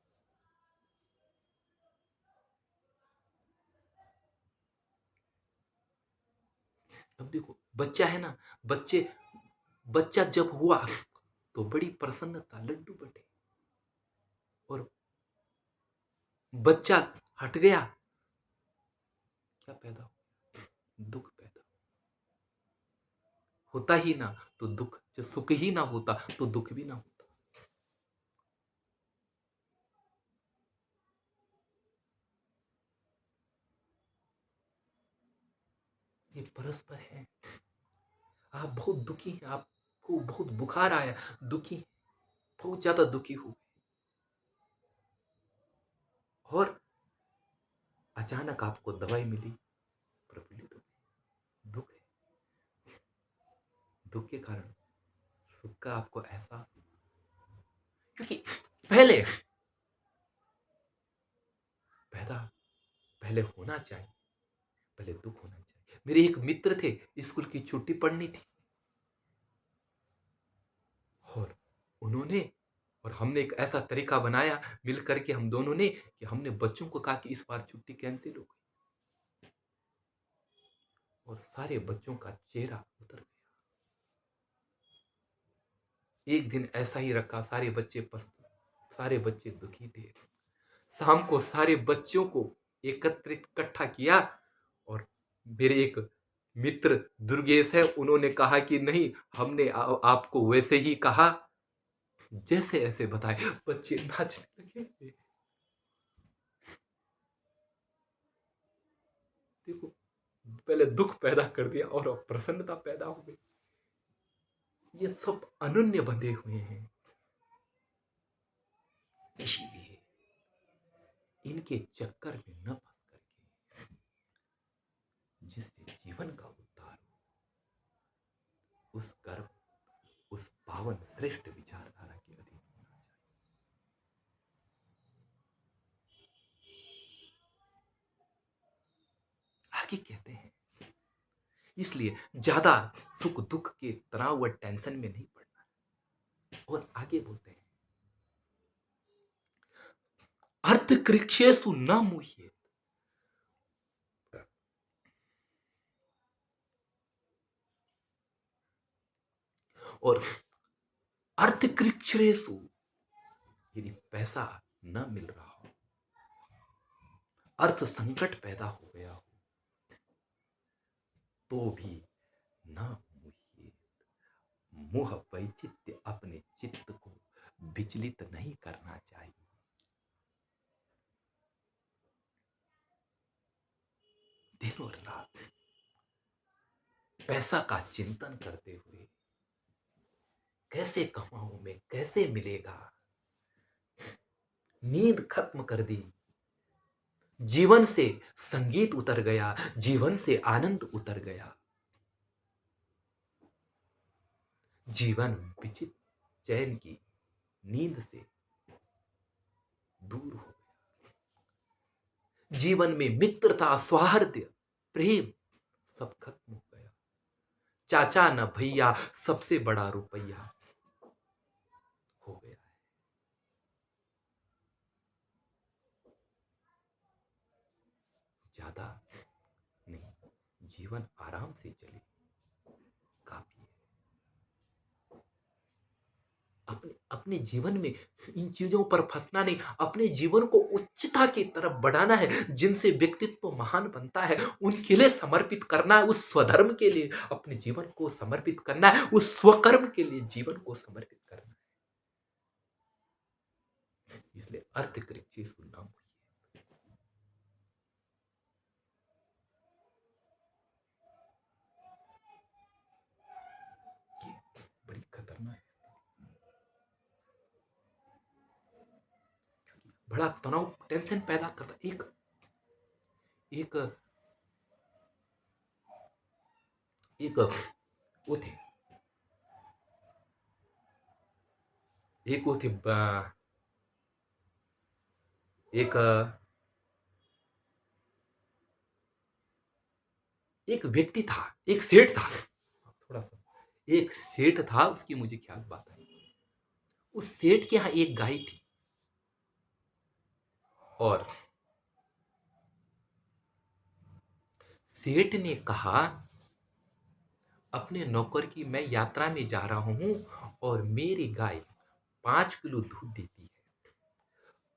[SPEAKER 1] अब देखो, बच्चा है ना, बच्चा जब हुआ तो बड़ी प्रसन्नता, लड्डू बटे, और बच्चा हट गया, क्या पैदा हो, दुख पैदा होता ही ना तो दुख, जो सुख ही ना होता तो दुख भी ना होता। ये परस्पर है। आप बहुत दुखी हैं, आपको बहुत बुखार आया, दुखी हैं, बहुत ज्यादा दुखी हो, और अचानक आपको दवाई मिली, प्रफुल्लित हो गए। दुख है, दुख के कारण सुख का आपको एहसास, क्योंकि पहले पैदा पहले होना चाहिए, पहले दुख होना चाहिए। मेरे एक मित्र थे, स्कूल की छुट्टी पड़नी थी, और उन्होंने और हमने एक ऐसा तरीका बनाया मिल करके हम दोनों ने, कि हमने बच्चों को कहा कि इस बार छुट्टी कैंसिल हो गई, और सारे बच्चों का चेहरा उतर गया। एक दिन ऐसा ही रखा, सारे बच्चे दुखी थे। शाम को सारे बच्चों को एकत्रित इकट्ठा किया, और मेरे एक मित्र दुर्गेश है, उन्होंने कहा कि नहीं, हमने आपको वैसे ही कहा जैसे ऐसे बताए। बच्चे नाचने लगे। देखो, पहले दुख पैदा कर दिया और अब प्रसन्नता पैदा हो गई। ये सब अनन्य बंधे हुए हैं, इसीलिए इनके चक्कर में न फंस करके जिससे जीवन का उद्धार हो, उस कर्म, उस पावन श्रेष्ठ विचारधारा के अधीन होना चाहिए। आगे कहते हैं, इसलिए ज्यादा सुख दुख के तनाव व टेंशन में नहीं पड़ना। और आगे बोलते हैं, अर्थ कृक्षेषु न मुह्येत। और अर्थ कृक्षेषु, यदि पैसा न मिल रहा हो, अर्थ संकट पैदा हो गया हो, तो भी न मुह्येत, मोह वैचित्य, अपने चित्त को विचलित नहीं करना चाहिए। दिन और रात पैसा का चिंतन करते हुए, कैसे कमाऊं मैं, कैसे मिलेगा, नींद खत्म कर दी, जीवन से संगीत उतर गया, जीवन से आनंद उतर गया, जीवन विचित्र चैन की नींद से दूर हो गया, जीवन में मित्रता, सौहार्द, प्रेम सब खत्म हो गया, चाचा न भैया, सबसे बड़ा रुपया हो गया है। ज्यादा नहीं, जीवन आराम से चले, काफी है। अपने अपने जीवन में इन चीजों पर फंसना नहीं, अपने जीवन को उच्चता की तरफ बढ़ाना है, जिनसे व्यक्तित्व महान बनता है उनके लिए समर्पित करना है, उस स्वधर्म के लिए अपने जीवन को समर्पित करना है, उस स्वकर्म के लिए जीवन को समर्पित करना है। इसलिए अर्थ कृच्छी सुनना हुई, ये बड़ी खतरनाक है, बड़ा तनाव, टेंशन पैदा करता। एक एक एक वो थे, एक वो थे एक एक व्यक्ति था, एक सेठ था, थोड़ा सा, एक सेठ था, उसकी मुझे ख्याल बात आई। उस सेठ के यहाँ एक गाय थी, और सेठ ने कहा अपने नौकर की, मैं यात्रा में जा रहा हूं और मेरी गाय 5 किलो दूध देती है,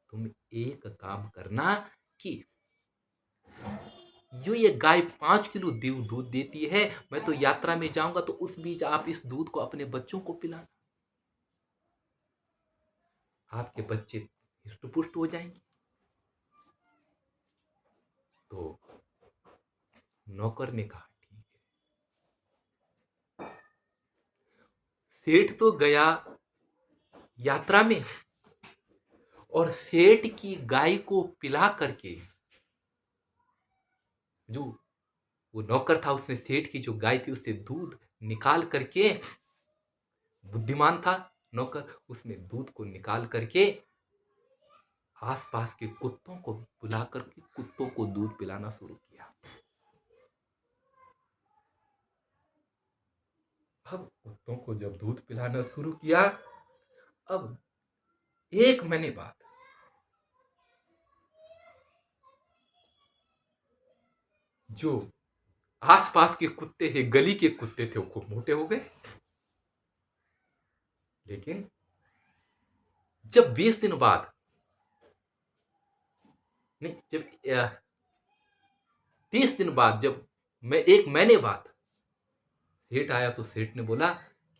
[SPEAKER 1] तुम एक काम करना कि जो ये गाय 5 किलो दूध देती है, मैं तो यात्रा में जाऊंगा, तो उस बीच आप इस दूध को अपने बच्चों को पिलाना, आपके बच्चे हृष्ट पुष्ट हो जाएंगे। तो नौकर ने कहा ठीक है। सेठ तो गया यात्रा में, और सेठ की गाय को पिला करके, जो वो नौकर था उसने सेठ की जो गाय थी उससे दूध निकाल करके, बुद्धिमान था नौकर, उसने दूध को निकाल करके आसपास के कुत्तों को बुला करके कुत्तों को दूध पिलाना शुरू किया। अब कुत्तों को जब दूध पिलाना शुरू किया, अब 1 महीने बाद जो आसपास के कुत्ते थे, गली के कुत्ते थे, वो खूब मोटे हो गए। लेकिन जब 20 दिन बाद, नहीं, जब 30 दिन बाद, जब मैं 1 महीने बाद सेठ आया, तो सेठ ने बोला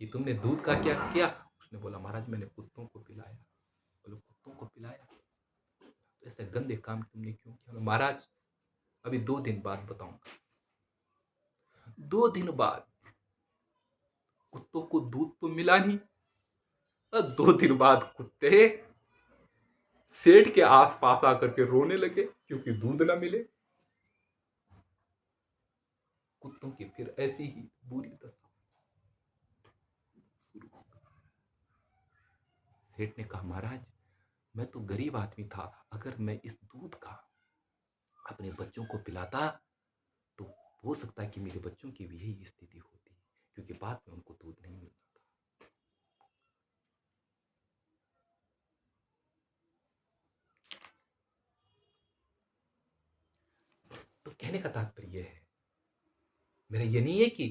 [SPEAKER 1] कि तुमने दूध का क्या किया? उसने बोला महाराज मैंने कुत्तों को पिलाया। बोले कुत्तों को पिलाया, तो ऐसे गंदे काम तुमने क्यों किया? महाराज अभी 2 दिन बाद बताऊंगा। 2 दिन बाद कुत्तों को दूध तो मिला नहीं, और 2 दिन बाद कुत्ते सेठ के आसपास आकर के रोने लगे क्योंकि दूध ना मिले। कुत्तों की फिर ऐसी ही बुरी दशा शुरू हो गई। सेठ ने कहा महाराज मैं तो गरीब आदमी था, अगर मैं इस दूध का अपने बच्चों को पिलाता तो हो सकता है कि मेरे बच्चों की भी यही स्थिति होती, क्योंकि बाद में उनको दूध नहीं मिलता था। तो कहने का तात्पर्य है, मेरा ये नहीं है कि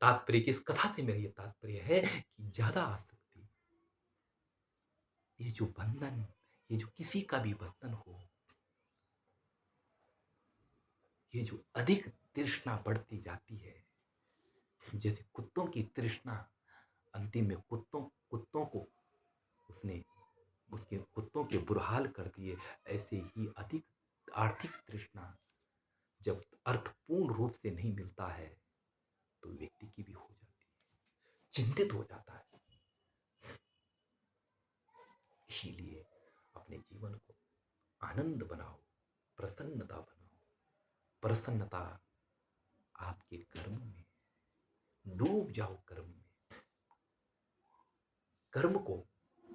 [SPEAKER 1] तात्पर्य की इस कथा से मेरा ये तात्पर्य है कि ज्यादा आसक्ति, ये जो बंधन, ये जो किसी का भी बंधन हो, ये जो अधिक तृष्णा बढ़ती जाती है, जैसे कुत्तों की तृष्णा अंतिम में कुत्तों को उसने उसके कुत्तों के बुरहाल कर दिए, ऐसे ही अधिक आर्थिक तृष्णा जब अर्थपूर्ण रूप से नहीं मिलता है तो व्यक्ति की भी हो जाती है, चिंतित हो जाता है। इसीलिए अपने जीवन को आनंद बनाओ, प्रसन्नता बनाओ। प्रसन्नता आपके कर्म में, डूब जाओ कर्म में। कर्म को,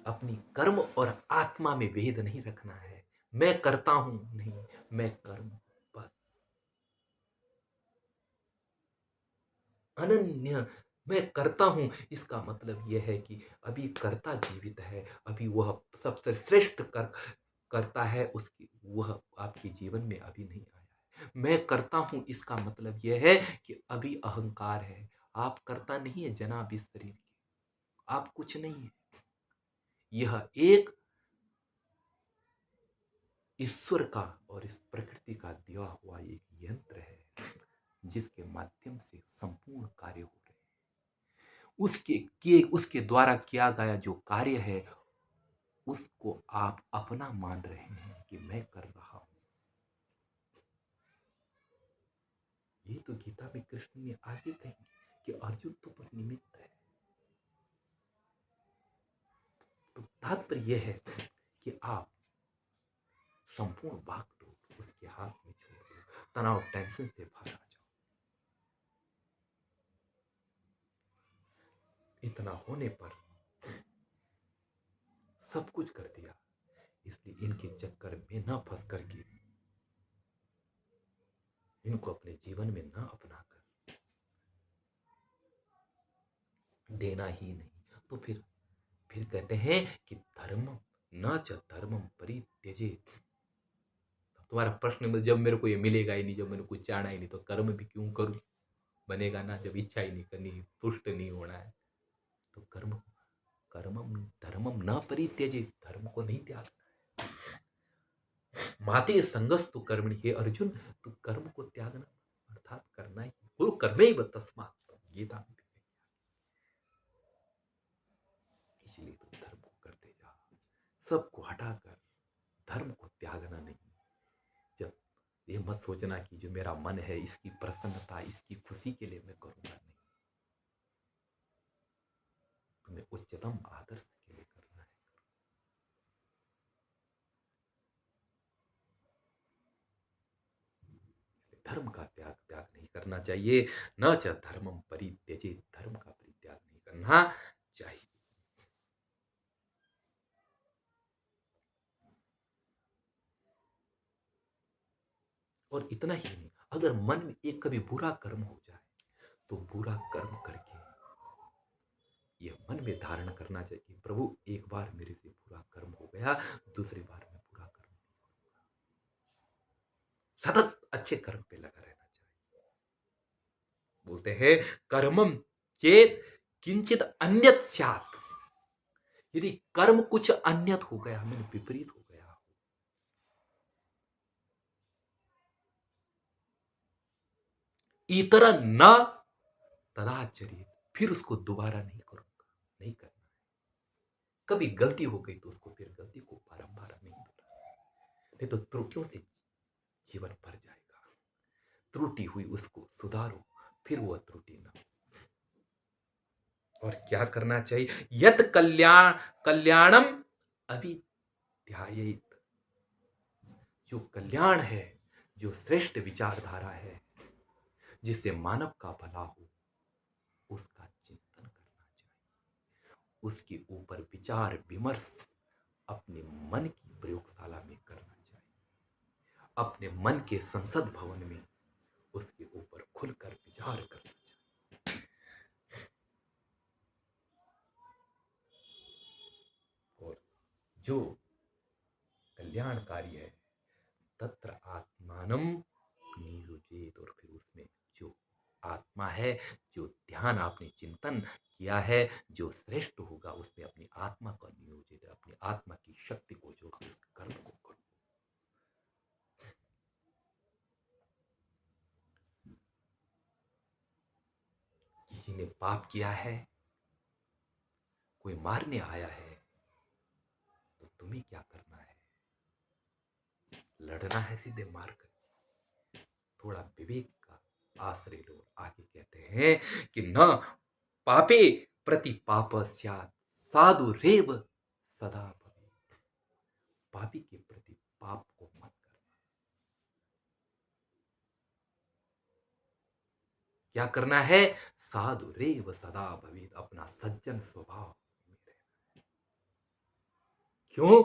[SPEAKER 1] अपनी कर्म और आत्मा में भेद नहीं रखना है। मैं करता हूं नहीं, मैं कर्म बस। अनन्य, मैं करता हूं, इसका मतलब यह है कि अभी कर्ता जीवित है, अभी वह सबसे श्रेष्ठ करता है, उसकी वह आपके जीवन में अभी नहीं आया है। मैं करता हूं, इसका मतलब यह है कि अभी अहंकार है। आप करता नहीं है जनाब इस शरीर के, आप कुछ नहीं है। यह एक ईश्वर का और इस प्रकृति का दिया हुआ एक यंत्र है, जिसके माध्यम से संपूर्ण कार्य हो रहे हैं। उसके द्वारा किया गया जो कार्य है, उसको आप अपना मान रहे हैं कि मैं कर रहा हूं। ये तो गीता में कृष्ण ने आगे कहेंगे कि अर्जुन तो बस निमित्त है। तो तात्पर्य यह है कि आप संपूर्ण बागडोर उसके हाथ में छोड़ दो, तनाव टेंशन से बाहर आ जाओ। इतना होने पर सब कुछ कर दिया, इसलिए इनके चक्कर में न फंस करके, इनको अपने जीवन में न अपना कर देना ही नहीं। तो फिर कहते हैं कि धर्मम न च धर्मम परित्यजेत। तुम्हारा प्रश्न में, जब मेरे को ये मिलेगा ही नहीं, जब मैंने कुछ चाहना ही नहीं, तो कर्म भी क्यों करूं? बनेगा ना, जब इच्छा ही नहीं करनी, पुष्ट नहीं होना है तो कर्मम धर्मम न परित्यजेत, धर्म को नहीं त्यागना। माते संगस्तु कर्मणि, हे अर्जुन, तू कर्म को त्यागना अर्थात करना ही, गुरु कर्मैव तस्मात्, गीता में। इसलिए तू धर्म को करते जा, सबको हटाकर, धर्म को त्यागना नहीं। जब ये मत सोचना कि जो मेरा मन है, इसकी प्रसन्नता, इसकी खुशी के लिए मैं करूंगा, नहीं। तुम्हें उच्चतम आदर्श के लिए करना है। धर्म का त्याग नहीं करना चाहिए। न च धर्मम परित्यजेत, धर्म का परित्याग नहीं करना चाहिए। और इतना ही नहीं, अगर मन में एक कभी बुरा कर्म हो जाए, तो बुरा कर्म करके यह मन में धारण करना चाहिए, प्रभु एक बार मेरे से बुरा कर्म हो गया, दूसरी बार मैं बुरा कर्म नहीं करूंगा। सतत अच्छे कर्म पे लगा रहना चाहिए। बोलते हैं कर्मम चेत किंचित अन्यत स्यात्। यदि कर्म कुछ अन्यत हो गया, मैंने विपरीत हो गया, इतर न तदाचरित, फिर उसको दोबारा नहीं करूंगा, नहीं करना है। कभी गलती हो गई तो उसको फिर गलती को बारंबार नहीं दोहराना, नहीं तो त्रुटियों से जीवन भर जाएगा। त्रुटि हुई उसको सुधारो, फिर वह त्रुटि ना। और क्या करना चाहिए? यत कल्याणम अभिध्यायेत, जो कल्याण है, जो श्रेष्ठ विचारधारा है, जिससे मानव का भला हो, उसका चिंतन करना चाहिए। उसके ऊपर विचार विमर्श अपने मन की प्रयोगशाला में करना चाहिए, अपने मन के संसद भवन में उसके ऊपर खुलकर विचार करना चाहिए। और जो कल्याणकारी है, तत्र आत्मानम नियोजित, और फिर उसमें जो आत्मा है, जो ध्यान आपने चिंतन किया है, जो श्रेष्ठ होगा, उसमें अपनी आत्मा को नियोजित, अपनी आत्मा की शक्ति को जो उस कर्म को करो। किसी ने पाप किया है, कोई मारने आया है, तो तुम्हें क्या करना है? लड़ना है सीधे मार कर? थोड़ा विवेक का आश्रय लो। आगे कहते हैं कि न पापे प्रति पाप स्यात् साधु रेव सदा भवेत्। पापी के प्रति पाप को मत करना। क्या करना है? साधु रेव सदा भवेत्, अपना सज्जन स्वभाव में रहना। क्यों?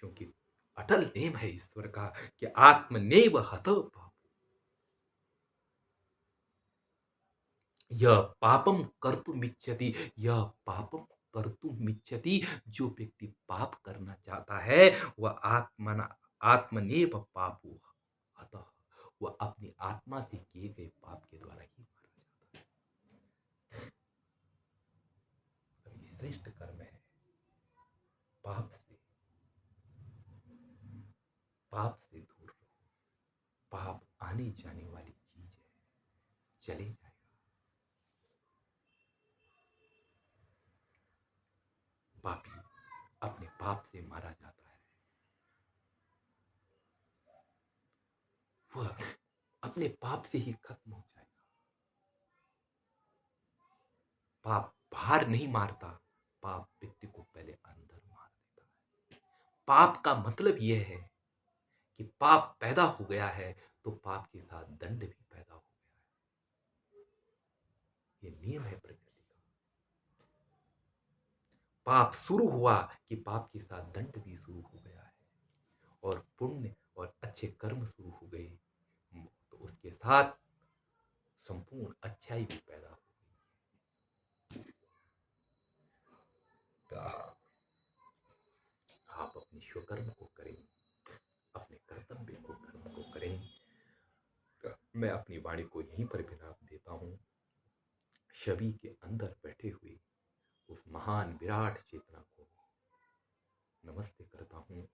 [SPEAKER 1] क्योंकि अटल नेम है ईश्वर का कि आत्मनेव हतो पाप। यह पापम कर्तुमिच्छति, यह पापम कर्तुमिच्छति, जो व्यक्ति पाप करना चाहता है वह आत्मनेव पापो अतः, वह अपनी आत्मा से किए गए पाप के द्वारा ही मारा जाता है। अभी श्रेष्ठ कर्म है पाप से दूर रहो। पाप आने जाने वाली चीज है, चले जाएगा। पापी अपने पाप से मारा जाता है, वह अपने पाप से ही खत्म हो जाएगा। पाप बाहर नहीं मारता, पाप व्यक्ति को पहले अंदर मार देता है। पाप का मतलब यह है कि पाप पैदा हो गया है तो पाप के साथ दंड भी पैदा हो गया है। यह नियम है प्रकृति का। पाप शुरू हुआ कि पाप के साथ दंड भी शुरू हो गया है, और पुण्य और अच्छे कर्म शुरू हो गए तो उसके साथ संपूर्ण अच्छाई भी पैदा हो गई। आप अपने स्वकर्म को करें, अपने कर्तव्य को कर्म को करें। मैं अपनी वाणी को यहीं पर विराम देता हूँ। सभी के अंदर बैठे हुए उस महान विराट चेतना को नमस्ते करता हूँ।